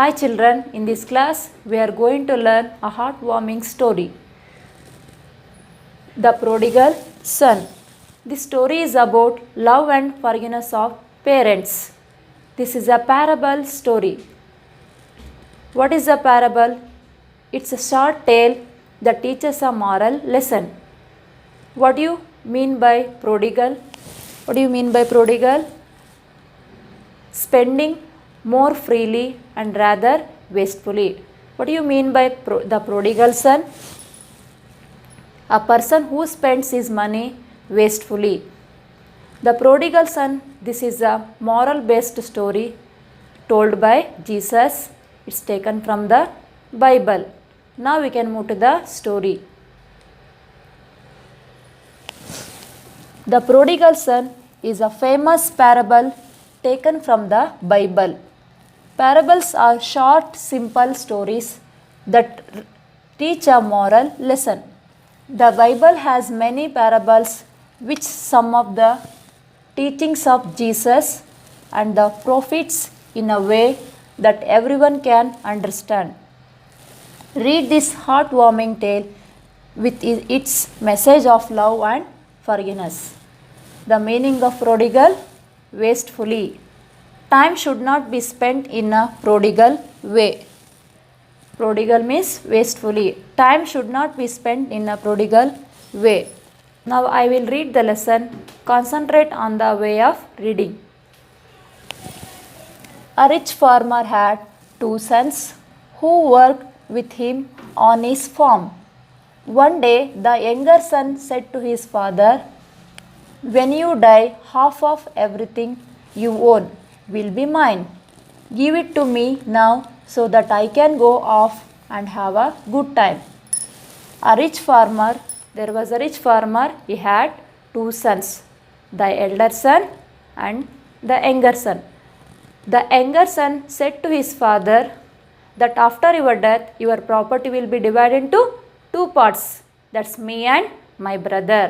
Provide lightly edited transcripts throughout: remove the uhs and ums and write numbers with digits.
Hi children, in this class we are going to learn a heartwarming story. The Prodigal Son. This story is about love and forgiveness of parents. This is a parable story. What is a parable? It's a short tale that teaches a moral lesson. What do you mean by prodigal? What do you mean by prodigal? Spending more freely and rather wastefully. What do you mean by the prodigal son? A person who spends his money wastefully. The prodigal son, this is a moral based story told by Jesus. It's taken from the Bible. Now we can move to the story. The prodigal son is a famous parable taken from the Bible. Parables are short, simple stories that teach a moral lesson. The Bible has many parables which sum up the teachings of Jesus and the prophets in a way that everyone can understand. Read this heartwarming tale with its message of love and forgiveness. The meaning of prodigal: wastefully. Time should not be spent in a prodigal way. Prodigal means wastefully. Time should not be spent in a prodigal way. Now I will read the lesson. Concentrate on the way of reading. A rich farmer had two sons who worked with him on his farm. One day the younger son said to his father, "When you die, half of everything you own will be mine. Give it to me now so that I can go off and have a good time." There was a rich farmer, he had two sons, the elder son and the younger son. The younger son said to his father that after your death, your property will be divided into two parts. That's me and my brother.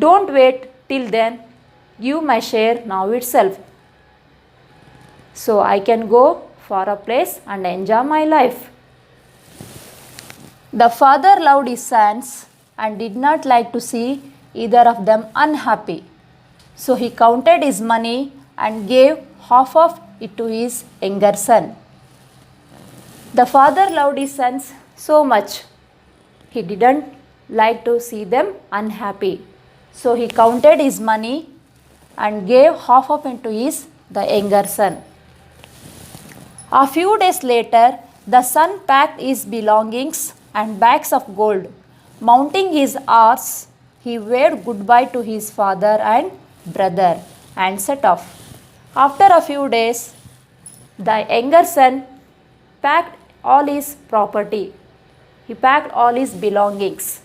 Don't wait till then, give my share now itself, so I can go for a place and enjoy my life. The father loved his sons and did not like to see either of them unhappy. So he counted his money and gave half of it to his younger son. The father loved his sons so much, he didn't like to see them unhappy. So he counted his money and gave half of it to the younger son. A few days later, the son packed his belongings and bags of gold. Mounting his horse, he waved goodbye to his father and brother and set off. After a few days, the younger son packed all his property. He packed all his belongings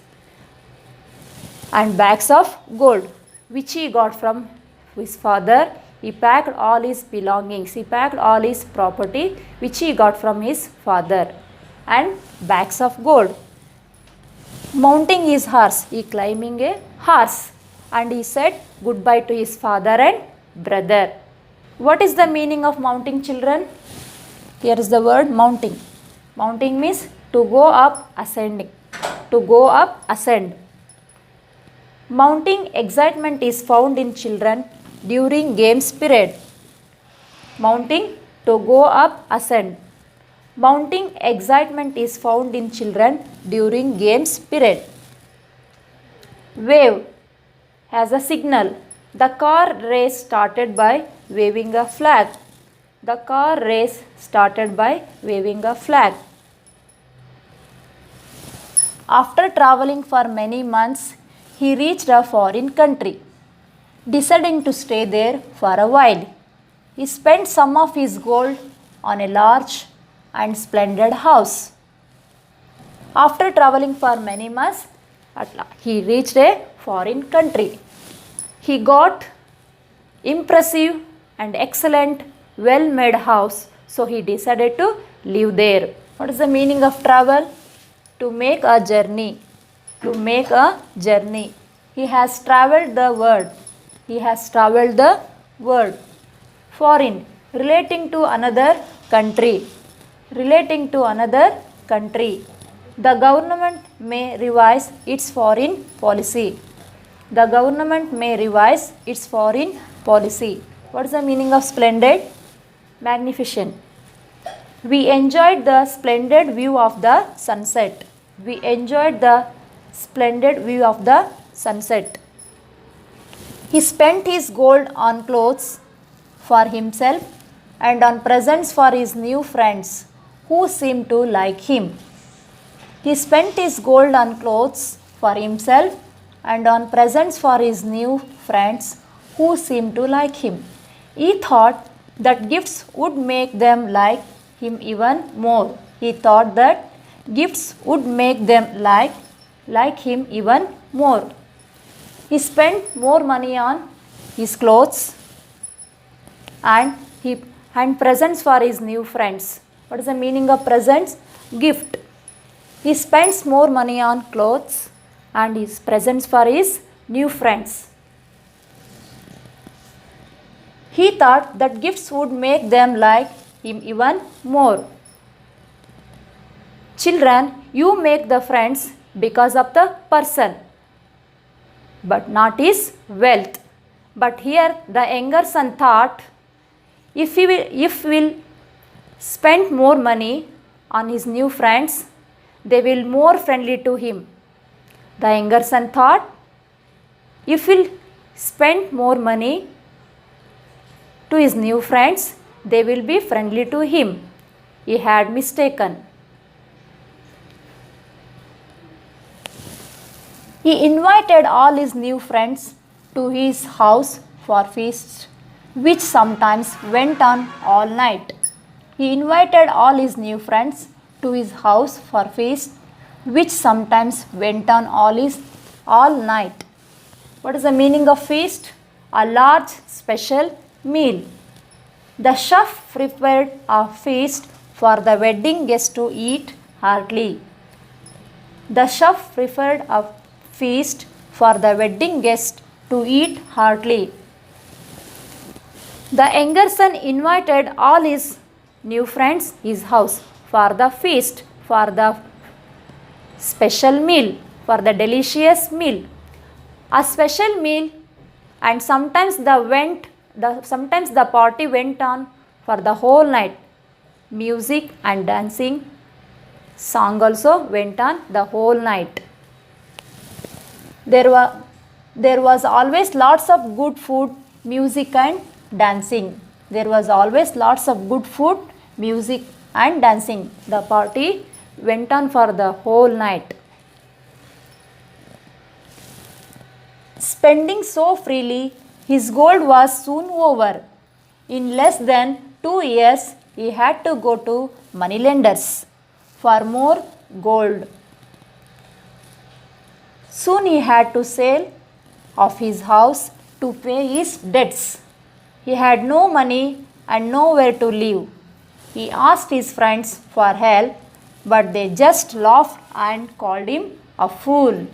and bags of gold which he got from his father. He packed all his belongings, he packed all his property which he got from his father and bags of gold. Mounting his horse, he climbing a horse and he said goodbye to his father and brother. What is the meaning of mounting, children? Here is the word mounting. Mounting means to go up, ascending. To go up, ascend. Mounting excitement is found in children during games period. Mounting, to go up, ascend. Mounting excitement is found in children during games period. Wave as a signal. The car race started by waving a flag. The car race started by waving a flag. After traveling for many months, he reached a foreign country. Deciding to stay there for a while, he spent some of his gold on a large and splendid house. After traveling for many months, he reached a foreign country. He got impressive and excellent, well-made house, so he decided to live there. What is the meaning of travel? To make a journey. To make a journey. He has traveled the world. He has traveled the world. Foreign, relating to another country. Relating to another country. The government may revise its foreign policy. The government may revise its foreign policy. What is the meaning of splendid? Magnificent. We enjoyed the splendid view of the sunset. We enjoyed the splendid view of the sunset. He spent his gold on clothes for himself and on presents for his new friends who seemed to like him. He spent his gold on clothes for himself and on presents for his new friends who seemed to like him. He thought that gifts would make them like him even more. He thought that gifts would make them like him even more. He spent more money on his clothes and presents for his new friends. What is the meaning of presents? Gift. He spends more money on clothes and his presents for his new friends. He thought that gifts would make them like him even more. Children, you make the friends because of the person, but not his wealth. But here the younger son thought, if we'll spend more money on his new friends, they will more friendly to him. The younger son thought, if we'll spend more money to his new friends, they will be friendly to him. He had mistaken. He invited all his new friends to his house for feasts, which sometimes went on all night. He invited all his new friends to his house for feasts, which sometimes went on all night. What is the meaning of feast? A large special meal. The chef prepared a feast for the wedding guests to eat heartily. The chef prepared a feast for the wedding guests to eat heartily. The younger son invited all his new friends to his house for the feast, for the special meal, for the delicious meal. A special meal, and sometimes the party went on for the whole night. Music and dancing, song also went on the whole night. There was always lots of good food, music and dancing. There was always lots of good food, music and dancing. The party went on for the whole night. Spending so freely, his gold was soon over. In less than 2 years, he had to go to moneylenders for more gold. Soon he had to sell off his house to pay his debts. He had no money and nowhere to live. He asked his friends for help, but they just laughed and called him a fool.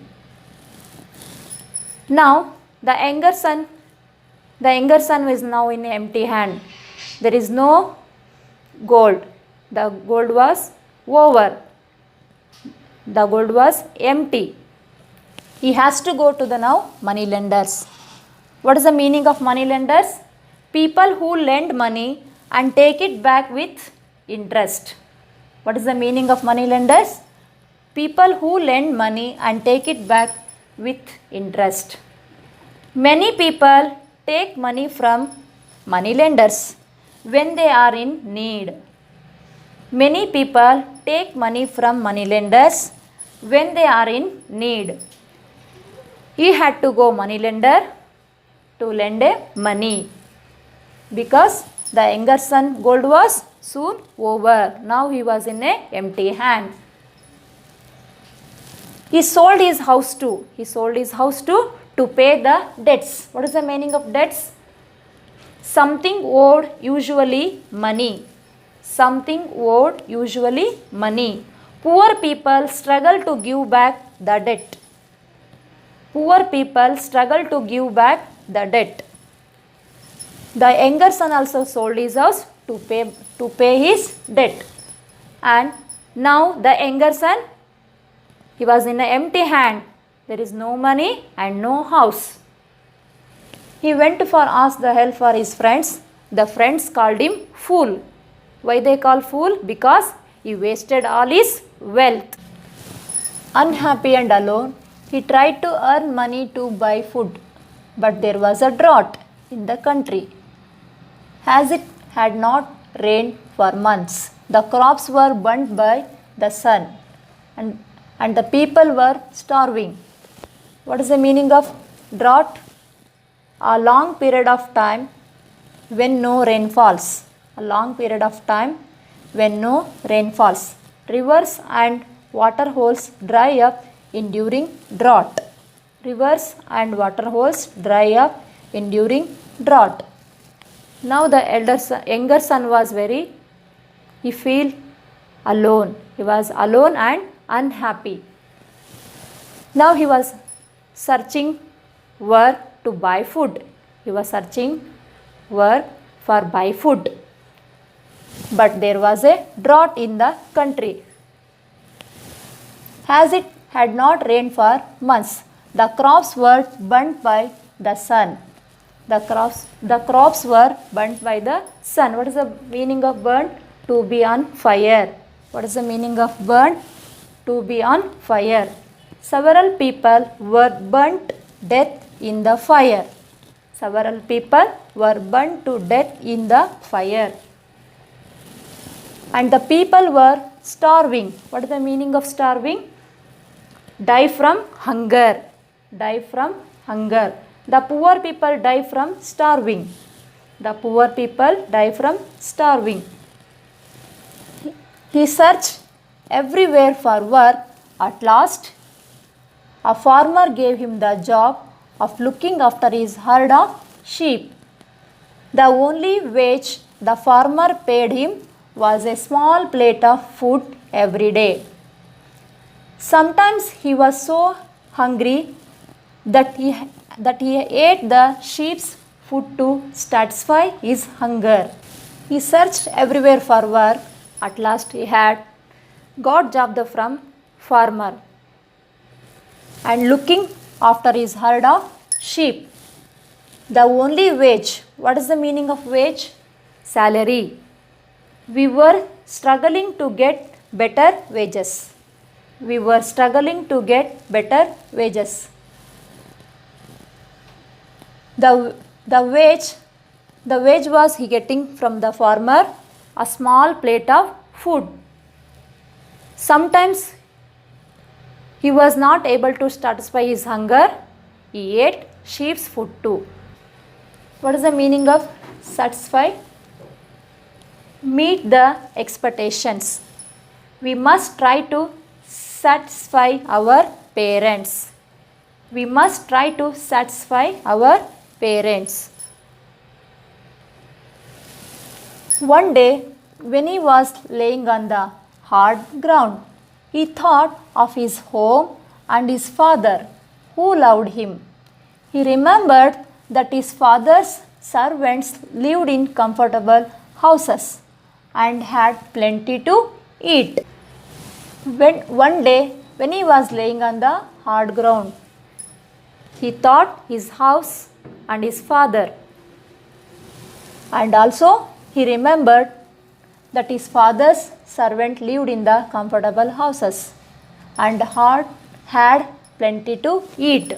Now the younger son is now in empty hand. There is no gold. The gold was over. The gold was empty. He has to go to the now moneylenders. What is the meaning of moneylenders? People who lend money and take it back with interest. What is the meaning of moneylenders? People who lend money and take it back with interest. Many people take money from moneylenders when they are in need. Many people take money from moneylenders when they are in need. He had to go moneylender to lend money because the younger son gold was soon over. Now he was in a empty hand. He sold his house too. He sold his house too to pay the debts. What is the meaning of debts? Something owed, usually money. Something owed, usually money. Poor people struggle to give back the debt. Poor people struggle to give back the debt. The younger son also sold his house to pay his debt. And now the younger son, he was in an empty hand. There is no money and no house. He went for ask the help for his friends. The friends called him fool. Why they call fool? Because he wasted all his wealth. Unhappy and alone, he tried to earn money to buy food. But there was a drought in the country, as it had not rained for months. The crops were burnt by the sun, and the people were starving. What is the meaning of drought? A long period of time when no rain falls. A long period of time when no rain falls. Rivers and water holes dry up during drought. Rivers and water holes dry up during drought. Now the younger son was he feel alone. He was alone and unhappy. Now he was searching work to buy food. He was searching work for buy food. But there was a drought in the country, as it had not rained for months. The crops were burnt by the sun. The crops were burnt by the sun. What is the meaning of burnt? To be on fire. What is the meaning of burnt? To be on fire. Several people were burnt death in the fire. Several people were burnt to death in the fire. And the people were starving. What is the meaning of starving? Die from hunger. Die from hunger. The poor people die from starving. The poor people die from starving. He searched everywhere for work. At last, a farmer gave him the job of looking after his herd of sheep. The only wage the farmer paid him was a small plate of food every day. Sometimes he was so hungry that he ate the sheep's food to satisfy his hunger. He searched everywhere for work. At last he had got job from farmer and looking after his herd of sheep. The only wage. What is the meaning of wage? Salary. We were struggling to get better wages. We were struggling to get better wages. The wage was he getting from the farmer a small plate of food. Sometimes he was not able to satisfy his hunger. He ate sheep's food too. What is the meaning of satisfy? Meet the expectations. We must try to satisfy our parents. We must try to satisfy our parents. One day, when he was laying on the hard ground, he thought of his home and his father, who loved him. He remembered that his father's servants lived in comfortable houses and had plenty to eat. One day, when he was laying on the hard ground, he thought his house and his father, and also he remembered that his father's servant lived in the comfortable houses and had plenty to eat.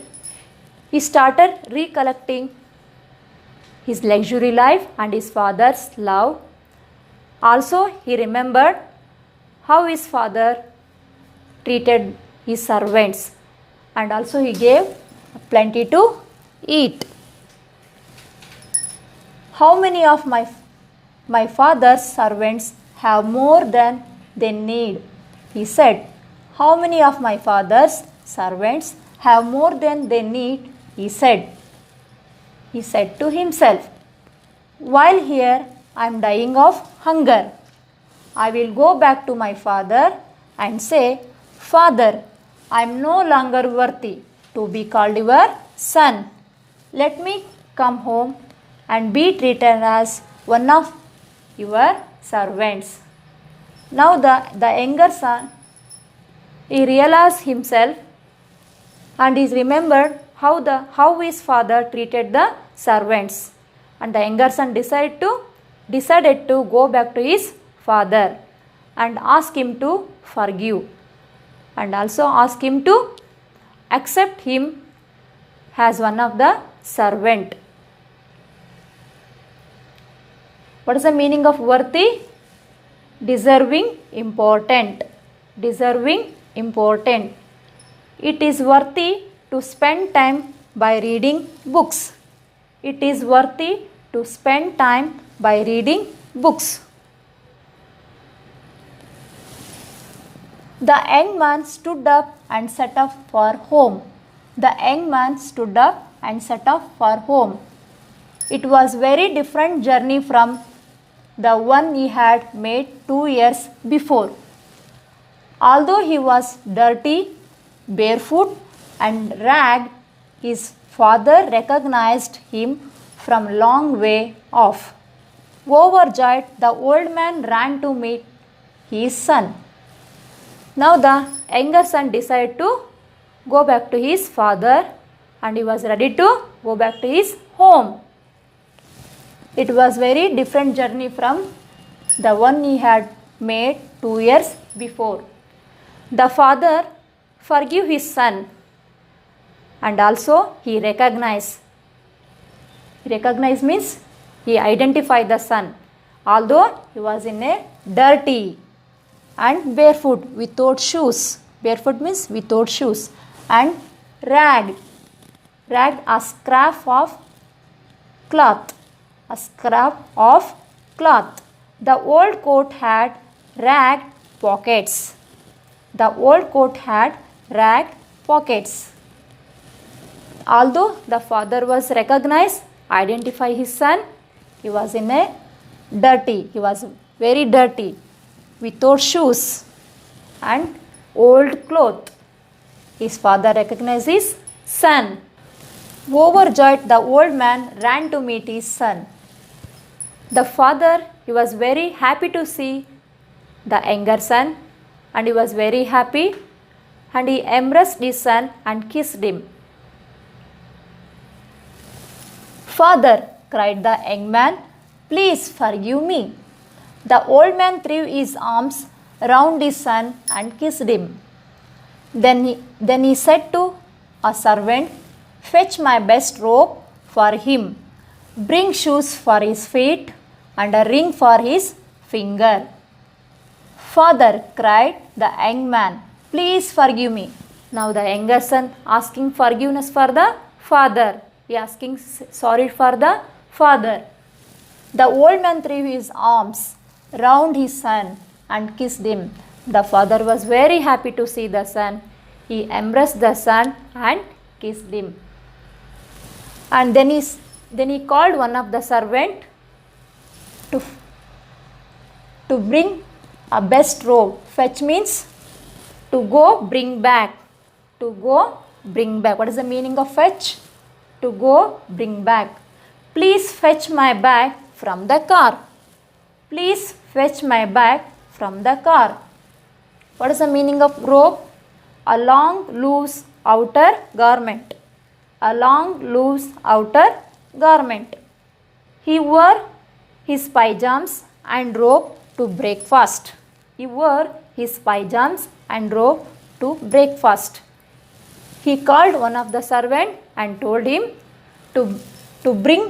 He started recollecting his luxury life and his father's love. Also, he remembered how his father treated his servants, and also he gave plenty to eat. How many of my father's servants have more than they need? He said. How many of my father's servants have more than they need? He said. He said to himself, while here I am dying of hunger, I will go back to my father and say, Father, I am no longer worthy to be called your son. Let me come home and be treated as one of your servants. Now the younger son, he realized himself and he remembered how his father treated the servants. And the younger son decided to go back to his father and ask him to forgive, and also ask him to accept him as one of the servant. What is the meaning of worthy? Deserving, important. Deserving, important. It is worthy to spend time by reading books. It is worthy to spend time by reading books. The young man stood up and set off for home. The young man stood up and set off for home. It was very different journey from the one he had made 2 years before. Although he was dirty, barefoot and ragged, his father recognized him from long way off. Overjoyed, the old man ran to meet his son. Now the younger son decided to go back to his father and he was ready to go back to his home. It was very different journey from the one he had made 2 years before. The father forgave his son and also he recognized. Recognize means he identified the son, although he was in a dirty and barefoot without shoes. Barefoot means without shoes, and ragged. Ragged, a scrap of cloth. A scrap of cloth. The old coat had ragged pockets. The old coat had ragged pockets. Although the father was recognized, identify his son, he was in a dirty. He was very dirty, without shoes and old cloth. His father recognized his son. Overjoyed, the old man ran to meet his son. The father, he was very happy to see the younger son, and he was very happy and he embraced his son and kissed him. "Father," cried the young man, "please forgive me." The old man threw his arms round his son and kissed him. Then he said to a servant, "Fetch my best robe for him. Bring shoes for his feet and a ring for his finger." "Father," cried the young man, "please forgive me." Now the younger son asking forgiveness for the father. He asking sorry for the father. The old man threw his arms round his son and kissed him. The father was very happy to see the son. He embraced the son and kissed him. And then he called one of the servant to bring a best robe. Fetch means to go bring back. To go bring back. What is the meaning of fetch? To go bring back. "Please fetch my bag from the car." Please fetch my bag from the car. What is the meaning of robe? A long loose outer garment. A long loose outer garment. He wore his pyjamas and robe to breakfast. He wore his pyjamas and robe to breakfast. He called one of the servant and told him to bring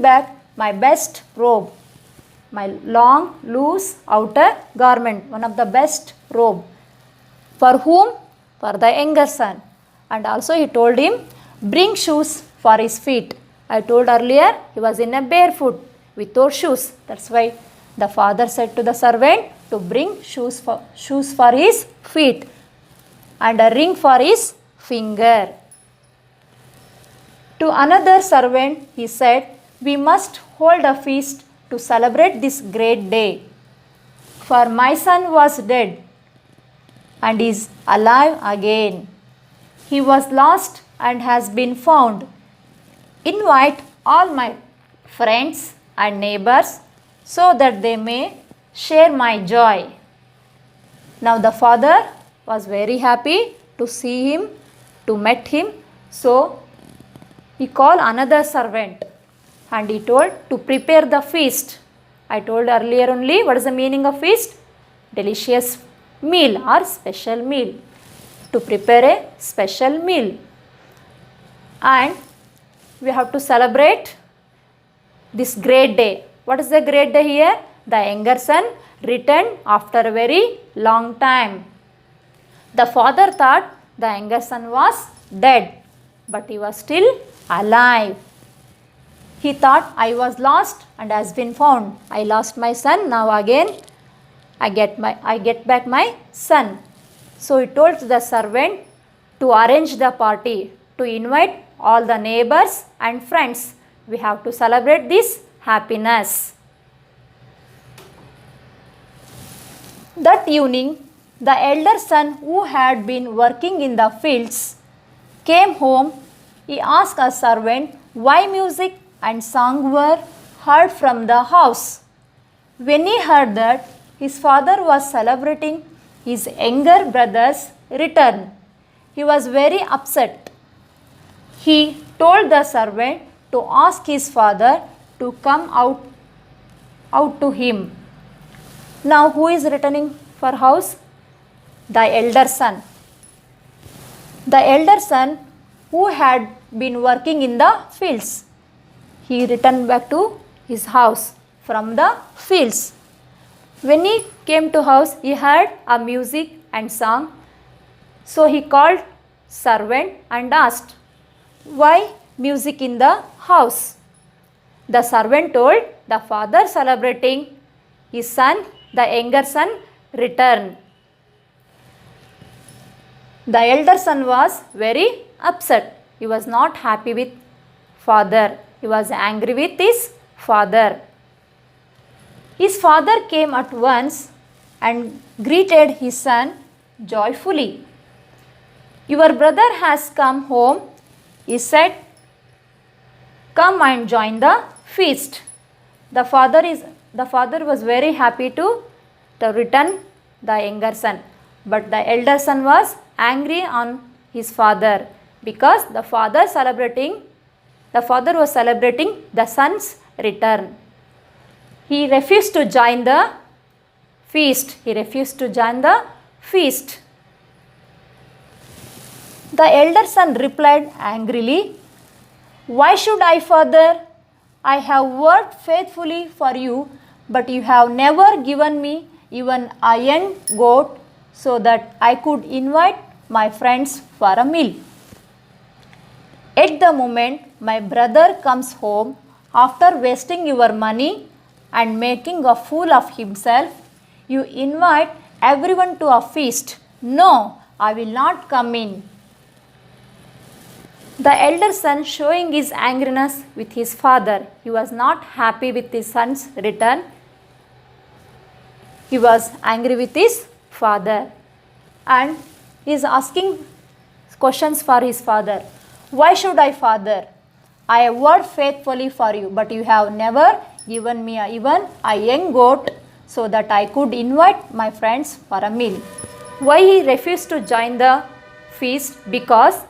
back my best robe, my long loose outer garment, one of the best robe. For whom? For the younger son. And also he told him, bring shoes for his feet. I told earlier he was in a barefoot without shoes. That's why the father said to the servant to bring shoes for his feet and a ring for his finger. To another servant he said, we must hold a feast to celebrate this great day. For my son was dead and is alive again. He was lost and has been found. Invite all my friends and neighbors so that they may share my joy. Now the father was very happy to see him, to meet him. So he called another servant and he told to prepare the feast. I told earlier only what is the meaning of feast? Delicious meal or special meal. To prepare a special meal. And we have to celebrate this great day. What is the great day here? The younger son returned after a very long time. The father thought the younger son was dead, but he was still alive. He thought, I was lost and has been found. I lost my son, now again I get back my son. So he told the servant to arrange the party, to invite all the neighbors and friends. We have to celebrate this happiness. That evening, the elder son who had been working in the fields came home. He asked a servant why music and song were heard from the house. When he heard that his father was celebrating his younger brother's return, he was very upset. He told the servant to ask his father to come out to him. Now who is returning for house? The elder son. The elder son who had been working in the fields. He returned back to his house from the fields. When he came to house, he heard a music and song. So he called servant and asked, why music in the house? The servant told, the father celebrating his son, the younger son, return. The elder son was very upset. He was not happy with father. He was angry with his father. His father came at once and greeted his son joyfully. Your brother has come home, he said. Come and join the feast. The father was very happy to return the younger son. But the elder son was angry on his father because the father was celebrating the son's return. He refused to join the feast. The elder son replied angrily, why should I, father? I have worked faithfully for you, but you have never given me even a young goat so that I could invite my friends for a meal. At the moment my brother comes home, after wasting your money and making a fool of himself, you invite everyone to a feast. No, I will not come in. The elder son, showing his angriness with his father, he was not happy with his son's return. He was angry with his father and he is asking questions for his father. Why should I, father? I have worked faithfully for you, but you have never given me even a young goat so that I could invite my friends for a meal. Why he refused to join the feast? Because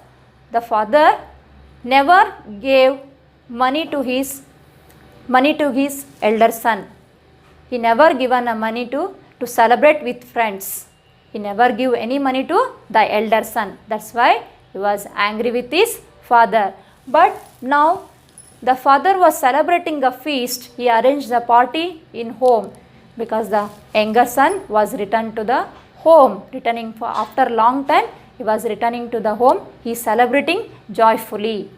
the father never gave money to his elder son. He never given a money to celebrate with friends. He never give any money to the elder son. That's why he was angry with his father. But now the father was celebrating a feast. He arranged the party in home because the younger son was returned to the home. After long time, he was returning to the home. He is celebrating joyfully.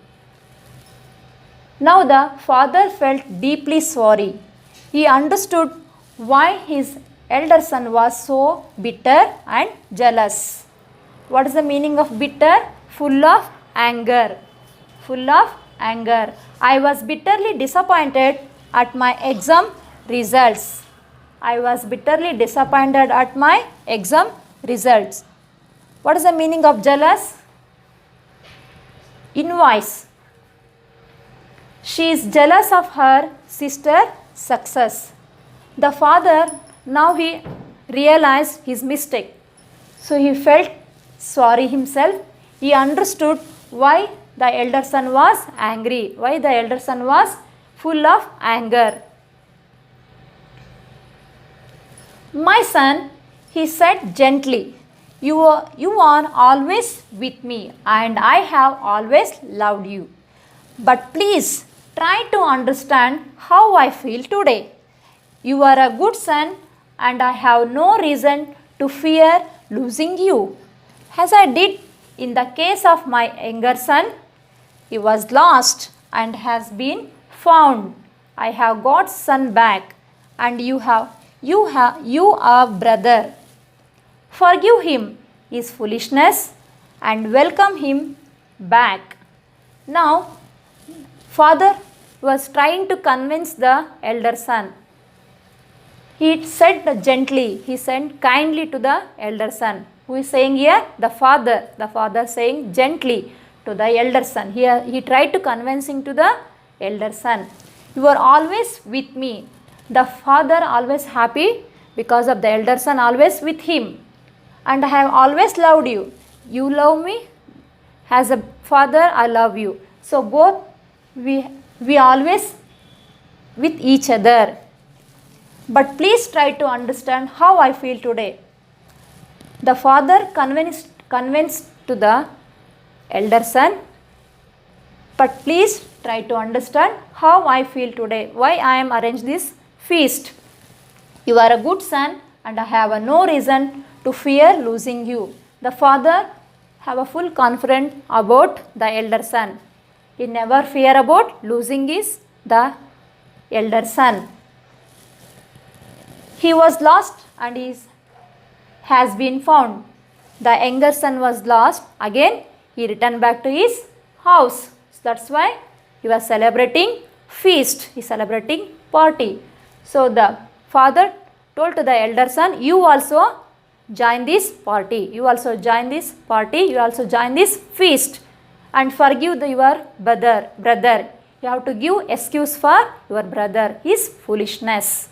Now the father felt deeply sorry. He understood why his elder son was so bitter and jealous. What is the meaning of bitter? Full of anger. I was bitterly disappointed at my exam results. What is the meaning of jealous? Envious. She is jealous of her sister's success. The father, now he realized his mistake. So he felt sorry himself. He understood why the elder son was angry, why the elder son was full of anger. My son, he said gently, you are always with me and I have always loved you. But please try to understand how I feel today. You are a good son and I have no reason to fear losing you. As I did in the case of my younger son, he was lost and has been found. I have got son back and you are brother. Forgive him his foolishness and welcome him back. Now, father was trying to convince the elder son. He said gently, he said kindly to the elder son. Who is saying here? The father. The father saying gently to the elder son. Here he tried to convincing to the elder son. You are always with me. The father always happy because of the elder son always with him. And I have always loved you. You love me. As a father, I love you. So both we always with each other. But please try to understand how I feel today. The father convinced to the elder son. But please try to understand how I feel today. Why I am arranged this feast. You are a good son and I have no reason to fear losing you. The father have a full confidence about the elder son. He never fear about losing the elder son. He was lost and has been found. The younger son was lost. Again, he returned back to his house. So that's why he was celebrating feast. He is celebrating party. So the father told to the elder son, you also join this party. You also join this party. You also join this feast. And forgive your brother. You have to give excuse for your brother, his foolishness.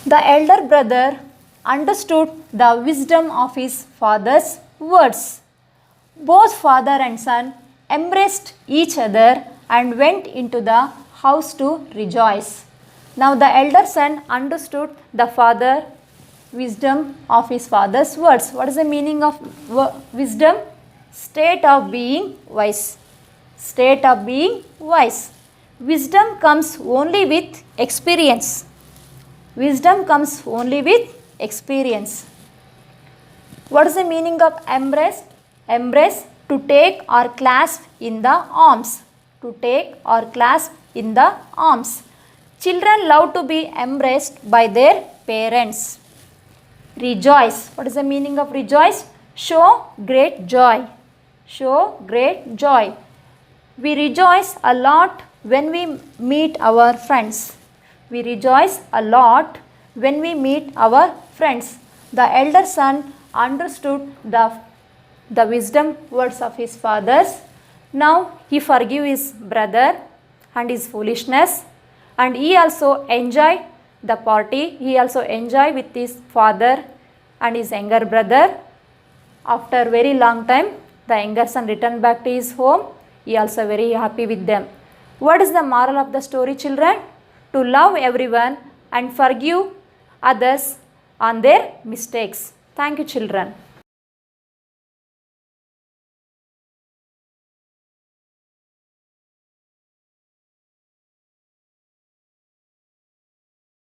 The elder brother understood the wisdom of his father's words. Both father and son embraced each other and went into the house to rejoice. Now the elder son understood the wisdom of his father's words. What is the meaning of wisdom? State of being wise. State of being wise. Wisdom comes only with experience. Wisdom comes only with experience. What is the meaning of embrace? Embrace, to take or clasp in the arms. To take or clasp in the arms. Children love to be embraced by their parents. Rejoice. What is the meaning of rejoice? Show great joy. Show great joy. We rejoice a lot when we meet our friends. We rejoice a lot when we meet our friends. The elder son understood the wisdom words of his fathers. Now he forgive his brother and his foolishness, and he also enjoy the party. He also enjoy with his father and his younger brother. After very long time, the younger son returned back to his home. He also very happy with them. What is the moral of the story, children? To love everyone and forgive others on their mistakes. Thank you, children.